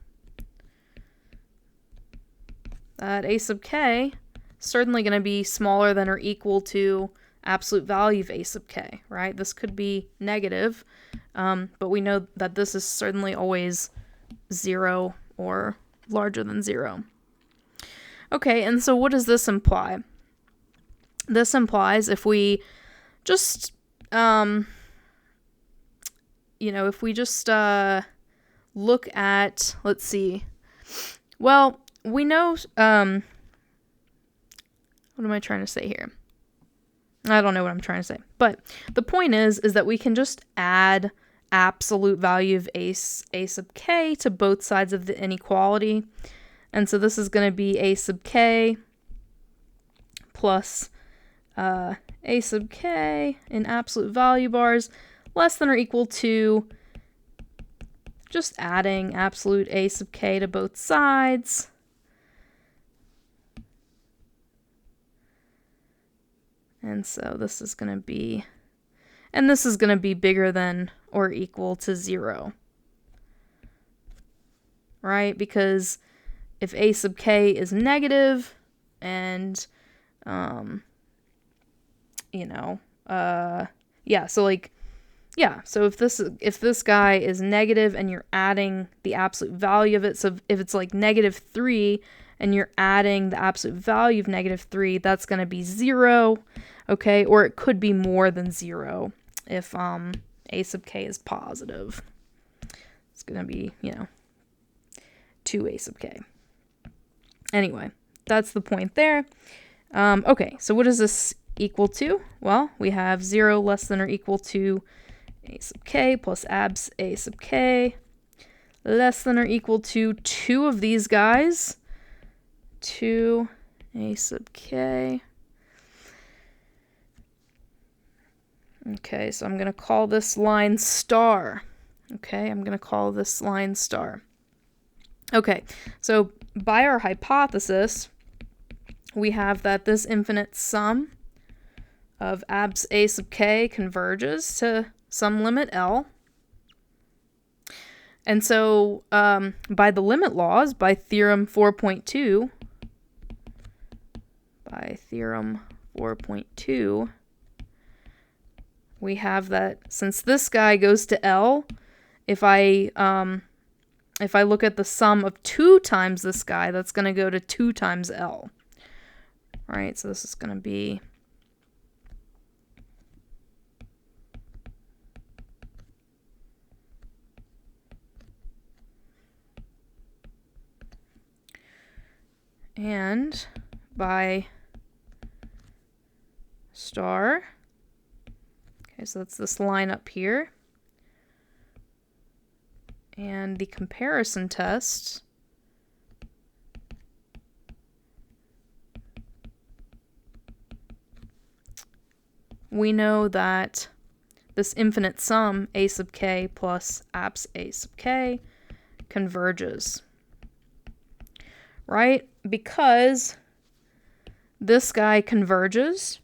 that a sub k certainly going to be smaller than or equal to absolute value of a sub k, right? This could be negative, but we know that this is certainly always 0 or larger than 0. Okay, and so what does this imply? This implies if we just, if we just look at, let's see, well, we know, what am I trying to say here? I don't know what I'm trying to say, but the point is that we can just add absolute value of a sub k to both sides of the inequality. And so this is going to be a sub k plus a sub k in absolute value bars less than or equal to just adding absolute a sub k to both sides. And so this is going to be, and this is going to be bigger than or equal to 0. Right? Because if a sub k is negative and, so like yeah, so if this guy is negative and you're adding the absolute value of it, so if it's like -3 and you're adding the absolute value of -3, that's going to be 0, okay? Or it could be more than 0 if a sub k is positive. It's going to be, 2a sub k. Anyway, that's the point there. Okay, so what is this equal to? Well, we have 0 less than or equal to a sub k plus abs a sub k less than or equal to 2 of these guys. 2 a sub k. Okay, so I'm going to call this line star. Okay, I'm going to call this line star. Okay, so by our hypothesis, we have that this infinite sum of abs a sub k converges to some limit L. And so by the limit laws, by theorem 4.2, we have that since this guy goes to L, if I look at the sum of 2 times this guy, that's going to go to 2 times L. All right, so this is going to be and by star, okay, so that's this line up here, and the comparison test we know that this infinite sum a sub k plus abs a sub k converges, right? Because this guy converges.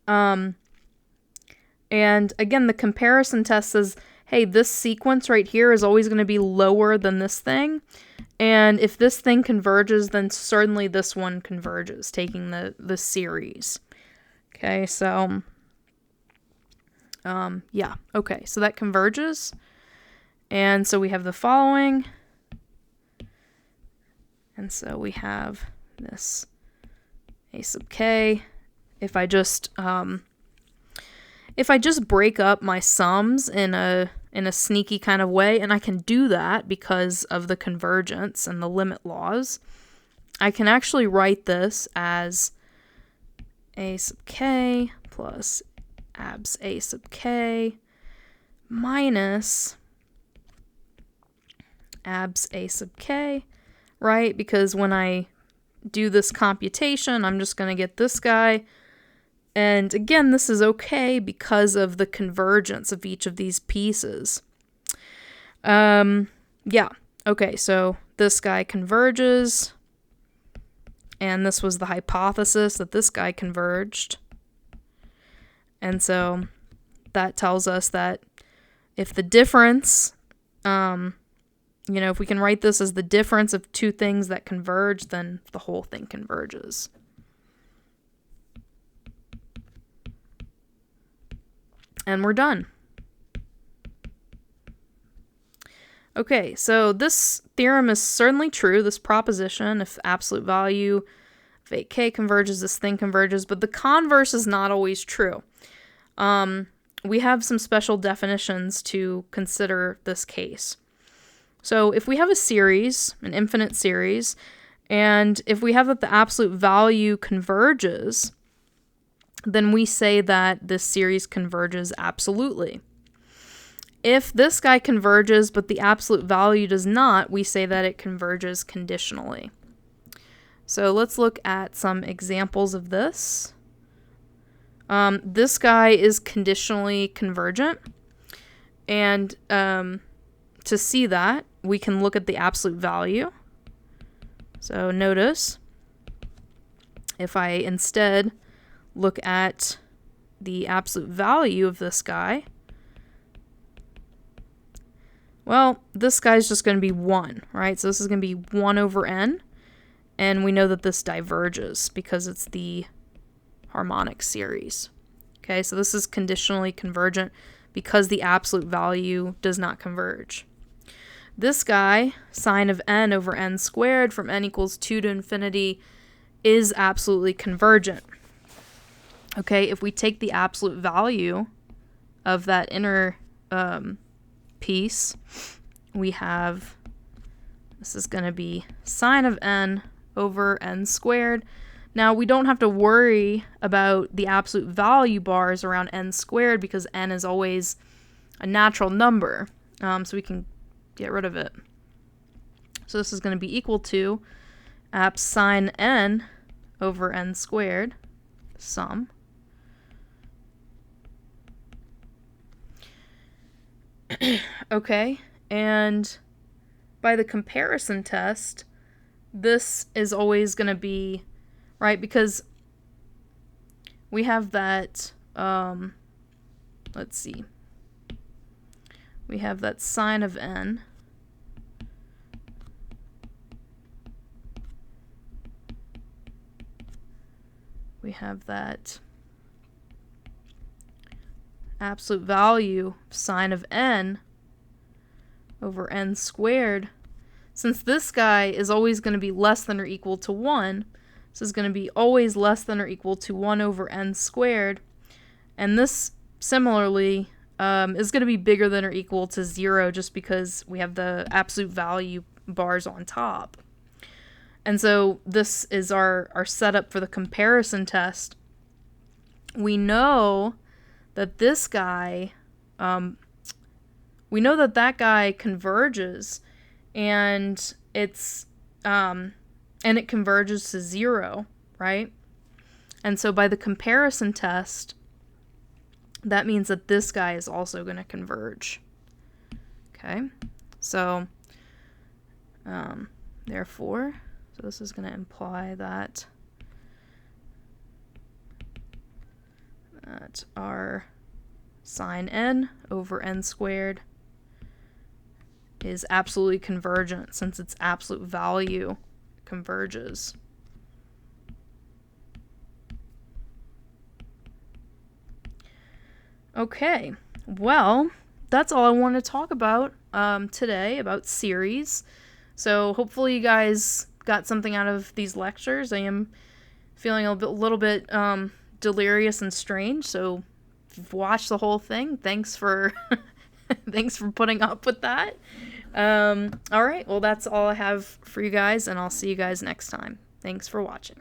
And again, the comparison test says, hey, this sequence right here is always going to be lower than this thing. And if this thing converges, then certainly this one converges, taking the series. Okay, so, yeah, okay, so that converges. And so we have the following. And so we have this a sub k. If I just break up my sums in a sneaky kind of way, and I can do that because of the convergence and the limit laws, I can actually write this as a sub k plus abs a sub k minus abs a sub k, right? Because when I do this computation, I'm just going to get this guy. And again, this is okay because of the convergence of each of these pieces. Yeah, okay, so this guy converges. And this was the hypothesis that this guy converged. And so that tells us that if the difference, if we can write this as the difference of 2 things that converge, then the whole thing converges. And we're done. Okay, so this theorem is certainly true, this proposition, if absolute value of 8k converges, this thing converges, but the converse is not always true. We have some special definitions to consider this case. So if we have a series, an infinite series, and if we have that the absolute value converges, then we say that this series converges absolutely. If this guy converges but the absolute value does not, we say that it converges conditionally. So let's look at some examples of this. This guy is conditionally convergent, and to see that, we can look at the absolute value. So notice, if I instead look at the absolute value of this guy, well, this guy's just going to be 1, right? So this is going to be 1 over n, and we know that this diverges because it's the harmonic series. Okay, so this is conditionally convergent because the absolute value does not converge. This guy, sine of n over n squared from n equals 2 to infinity, is absolutely convergent. Okay, if we take the absolute value of that inner piece, we have, this is going to be sine of n over n squared. Now, we don't have to worry about the absolute value bars around n squared because n is always a natural number, so we can get rid of it. So this is going to be equal to apps sine n over n squared, sum. Okay, and by the comparison test, this is always going to be, right, because we have that, let's see, we have that sine of n we have that absolute value sine of n over n squared. Since this guy is always going to be less than or equal to 1, this is going to be always less than or equal to 1 over n squared. And this, similarly, is going to be bigger than or equal to 0 just because we have the absolute value bars on top. And so this is our setup for the comparison test. We know that this guy, we know that that guy converges, and it's and it converges to 0, right? And so by the comparison test, that means that this guy is also going to converge. Okay, so therefore, so this is going to imply that our sine n over n squared is absolutely convergent since its absolute value converges. Okay, well, that's all I want to talk about today, about series. So hopefully you guys got something out of these lectures. I am feeling a little bit delirious and strange, so if you've watched the whole thing, thanks for thanks for putting up with that. All right, well, that's all I have for you guys, and I'll see you guys next time. Thanks for watching.